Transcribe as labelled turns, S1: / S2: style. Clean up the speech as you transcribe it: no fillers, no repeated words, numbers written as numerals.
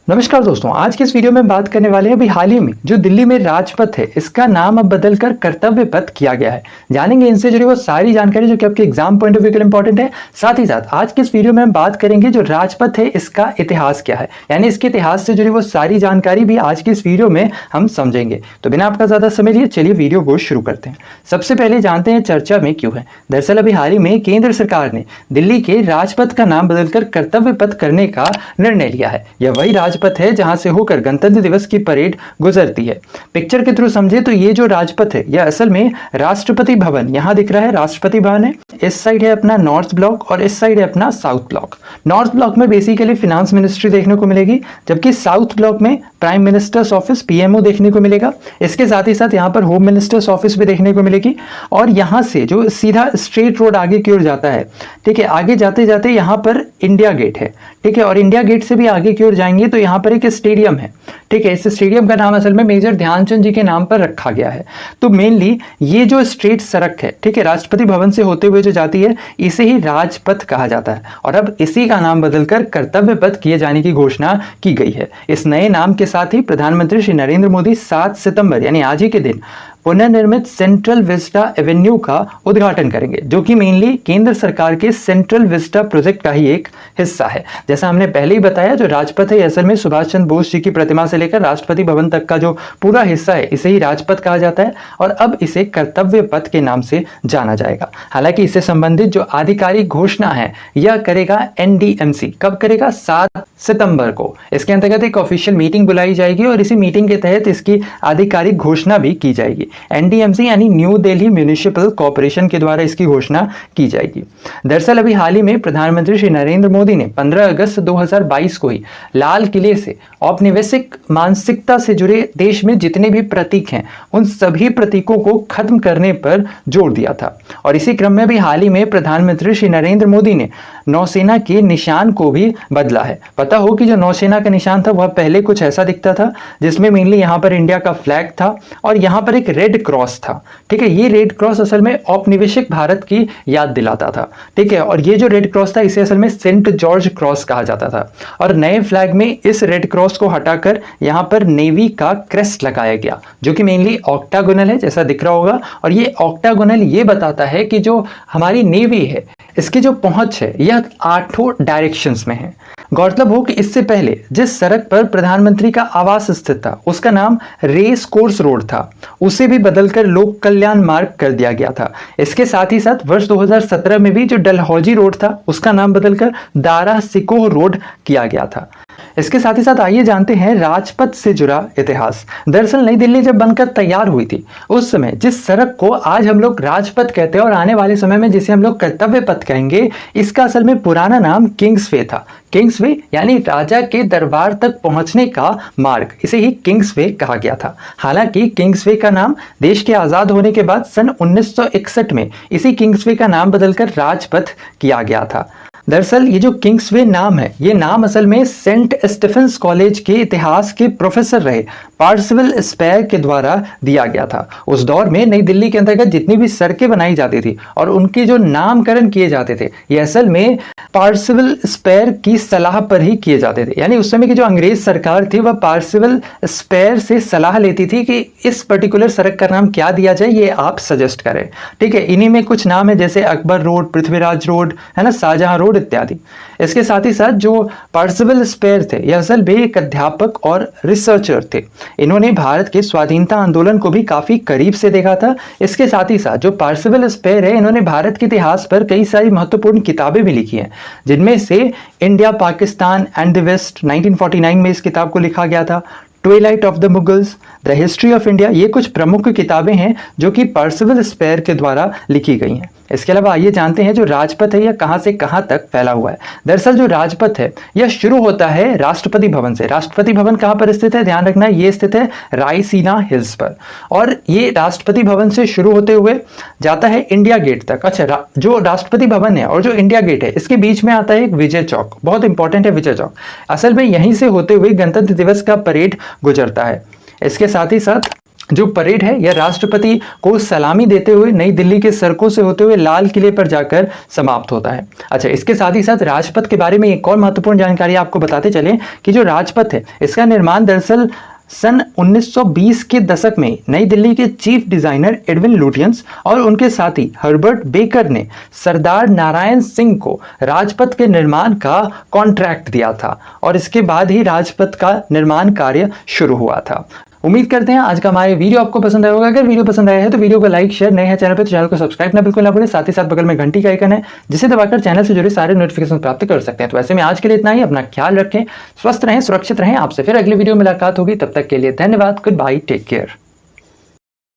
S1: नमस्कार दोस्तों, आज के इस वीडियो में बात करने वाले हैं अभी हाल ही में जो दिल्ली में राजपथ है इसका नाम अब बदलकर कर्तव्य पथ किया गया है। जानेंगे इनसे जुड़ी वो सारी जानकारी जो कि आपके एग्जाम पॉइंट ऑफ व्यू के लिए इंपॉर्टेंट है। साथ ही साथ आज के इस वीडियो में हम बात करेंगे जो राजपथ है इसका इतिहास क्या है, यानी इसके इतिहास से जुड़ी वो सारी जानकारी भी आज की इस वीडियो में हम समझेंगे। तो बिना आपका ज्यादा समय लिए चलिए वीडियो को शुरू करते हैं। सबसे पहले जानते हैं चर्चा में क्यों है। दरअसल अभी हाल ही में केंद्र सरकार ने दिल्ली के राजपथ का नाम बदलकर कर्तव्य पथ करने का निर्णय लिया है। यह वही राजपथ है जहां से होकर गणतंत्र दिवस की परेड गुजरती है। पिक्चर के थ्रू समझे तो ये जो राजपथ है यह असल में राष्ट्रपति भवन, यहां दिख रहा है राष्ट्रपति भवन है। इस साइड है अपना नॉर्थ ब्लॉक और इस साइड है अपना साउथ ब्लॉक। नॉर्थ ब्लॉक में बेसिकली फिनांस मिनिस्ट्री देखने को मिलेगी, जबकि साउथ ब्लॉक में प्राइम मिनिस्टर्स ऑफिस पीएमओ देखने को मिलेगा। इसके साथ ही साथ यहाँ पर होम मिनिस्टर्स ऑफिस भी देखने को मिलेगी। और यहाँ से जो सीधा स्ट्रेट रोड आगे की ओर जाता है, ठीक है, आगे जाते जाते यहाँ पर इंडिया गेट है, ठीक है, और इंडिया गेट से भी आगे की ओर जाएंगे तो यहाँ पर एक स्टेडियम है, ठीक है। इस स्टेडियम का नाम असल में मेजर ध्यानचंद जी के नाम पर रखा गया है। तो मेनली ये जो स्ट्रेट सड़क है, ठीक है, राष्ट्रपति भवन से होते हुए जो जाती है इसे ही राजपथ कहा जाता है। और अब इसी का नाम बदलकर कर्तव्य पथ किए जाने की घोषणा की गई है। इस नए नाम के साथ ही प्रधानमंत्री श्री नरेंद्र मोदी 7 सितंबर यानी आज ही के दिन पुनर्निर्मित सेंट्रल विस्टा एवेन्यू का उद्घाटन करेंगे, जो कि मेनली केंद्र सरकार के सेंट्रल विस्टा प्रोजेक्ट का ही एक हिस्सा है। जैसा हमने पहले ही बताया, जो राजपथ है असल में सुभाष चंद्र बोस जी की प्रतिमा से लेकर राष्ट्रपति भवन तक का जो पूरा हिस्सा है इसे ही राजपथ कहा जाता है। और अब इसे कर्तव्य पथ के नाम से जाना जाएगा। हालांकि इससे संबंधित जो आधिकारिक घोषणा है यह करेगा एनडीएमसी। कब करेगा? 7 सितंबर को। इसके अंतर्गत एक ऑफिशियल मीटिंग बुलाई जाएगी और इसी मीटिंग के तहत इसकी आधिकारिक घोषणा भी की जाएगी। एनडीएमसी यानी न्यू दिल्ली म्युनिसिपल कॉर्पोरेशन के द्वारा इसकी घोषणा की जाएगी। दरअसल अभी हाल ही में प्रधानमंत्री श्री नरेंद्र मोदी ने 15 अगस्त 2022 को ही लाल किले से औपनिवेशिक मानसिकता से जुड़े देश में जितने भी प्रतीक हैं उन सभी प्रतीकों को खत्म करने पर जोर दिया था। और इसी क्रम में भी हाल ही में प्रधानमंत्री श्री नरेंद्र मोदी ने नौसेना के निशान को भी बदला है। पता हो कि जो नौसेना का निशान था वह पहले कुछ ऐसा दिखता था, जिसमें मेनली यहाँ पर इंडिया का फ्लैग था और यहाँ पर एक रेड क्रॉस था, ठीक है। ये रेड क्रॉस असल में औपनिवेशिक भारत की याद दिलाता था, ठीक है। और ये जो रेड क्रॉस था इसे असल में सेंट जॉर्ज क्रॉस कहा जाता था। और नए फ्लैग में इस रेड क्रॉस को हटाकर यहाँ पर नेवी का क्रेस्ट लगाया गया, जो कि मेनली ऑक्टागोनल है, जैसा दिख रहा होगा। और ये ऑक्टागोनल ये बताता है कि जो हमारी नेवी है इसकी जो पहुंच है यह 8 डायरेक्शंस में है। गौरतलब हो कि इससे पहले जिस सड़क पर प्रधानमंत्री का आवास स्थित था उसका नाम रेस कोर्स रोड था, उसे भी बदलकर लोक कल्याण मार्ग कर दिया गया था। इसके साथ ही साथ वर्ष 2017 में भी जो डलहौजी रोड था उसका नाम बदलकर दारा सिकोह रोड किया गया था। इसके साथ ही साथ आइए जानते हैं राजपथ से जुड़ा इतिहास। दरअसल नई दिल्ली जब बनकर तैयार हुई थी उस समय जिस सड़क को आज हम लोग राजपथ कहते हैं और आने वाले समय में जिसे हम लोग कर्तव्य पथ कहेंगे, इसका असल में पुराना नाम किंग्सवे था। किंग्सवे यानी राजा के दरबार तक पहुंचने का मार्ग, इसे ही किंग्सवे कहा गया था। हालांकि किंग्सवे का नाम देश के आजाद होने के बाद सन 1961 में इसी किंग्सवे का नाम बदलकर राजपथ किया गया था। दरअसल ये जो किंग्सवे नाम है ये नाम असल में सेंट स्टीफेंस कॉलेज के इतिहास के प्रोफेसर रहे पार्सिवल स्पेयर के द्वारा दिया गया था। उस दौर में नई दिल्ली के अंतर्गत जितनी भी सड़कें बनाई जाती थी और उनके जो नामकरण किए जाते थे ये असल में पार्सिवल स्पेयर की सलाह पर ही किए जाते थे। यानी उस समय की जो अंग्रेज सरकार थी वह पार्सिवल स्पेयर से सलाह लेती थी कि इस पर्टिकुलर सड़क का नाम क्या दिया जाए, ये आप सजेस्ट करें, ठीक है। इन्हीं में कुछ नाम है जैसे अकबर रोड, पृथ्वीराज रोड, है ना, शाहजहां रोड इत्यादि। इसके साथ ही साथ जो पार्सिवल स्पेयर थे यह असल में एक अध्यापक और रिसर्चर थे। इन्होंने भारत के स्वाधीनता आंदोलन को भी काफी करीब से देखा था। इसके साथ ही साथ जो पार्सिवल स्पेयर है इन्होंने भारत के इतिहास पर कई सारी महत्वपूर्ण किताबें भी लिखी हैं, जिनमें से India Pakistan and the West 1949 में इस किताब को लिखा गया था। Twilight of the Mughals, the history of India, ये कुछ प्रमुख किताबें हैं जो कि पार्सिवल स्पेयर के द्वारा लिखी गई हैं। इसके अलावा आइए जानते हैं जो राजपथ है यह कहां से कहां तक फैला हुआ है। दरअसल जो राजपथ है यह शुरू होता है राष्ट्रपति भवन से। राष्ट्रपति भवन कहां पर स्थित है, ध्यान रखना, ये स्थित है रायसीना हिल्स पर। और ये राष्ट्रपति भवन से शुरू होते हुए जाता है इंडिया गेट तक। अच्छा, जो राष्ट्रपति भवन है और जो इंडिया गेट है इसके बीच में आता है एक विजय चौक, बहुत इंपॉर्टेंट है विजय चौक। असल में यहीं से होते हुए गणतंत्र दिवस का परेड गुजरता है। इसके साथ ही साथ जो परेड है यह राष्ट्रपति को सलामी देते हुए नई दिल्ली के सड़कों से होते हुए लाल किले पर जाकर समाप्त होता है। अच्छा, इसके साथ ही साथ राजपथ के बारे में एक और महत्वपूर्ण जानकारी आपको बताते चले कि जो राजपथ है इसका निर्माण दरअसल सन 1920 के दशक में नई दिल्ली के चीफ डिजाइनर एडविन लुटियंस और उनके साथी हर्बर्ट बेकर ने सरदार नारायण सिंह को राजपथ के निर्माण का कॉन्ट्रैक्ट दिया था और इसके बाद ही राजपथ का निर्माण कार्य शुरू हुआ था। उम्मीद करते हैं आज का हमारा वीडियो आपको पसंद आया होगा। अगर वीडियो पसंद आया है तो वीडियो को लाइक शेयर, नए हैं चैनल पे तो चैनल को सब्सक्राइब करना बिल्कुल ना भूलें। साथ ही साथ बगल में घंटी का आइकन है जिसे दबाकर चैनल से जुड़े सारे नोटिफिकेशन प्राप्त कर सकते हैं। तो ऐसे में आज के लिए इतना ही। अपना ख्याल रखें, स्वस्थ रहें, सुरक्षित रहें। आपसे फिर अगली वीडियो में मुलाकात होगी, तब तक के लिए धन्यवाद। Goodbye, take care.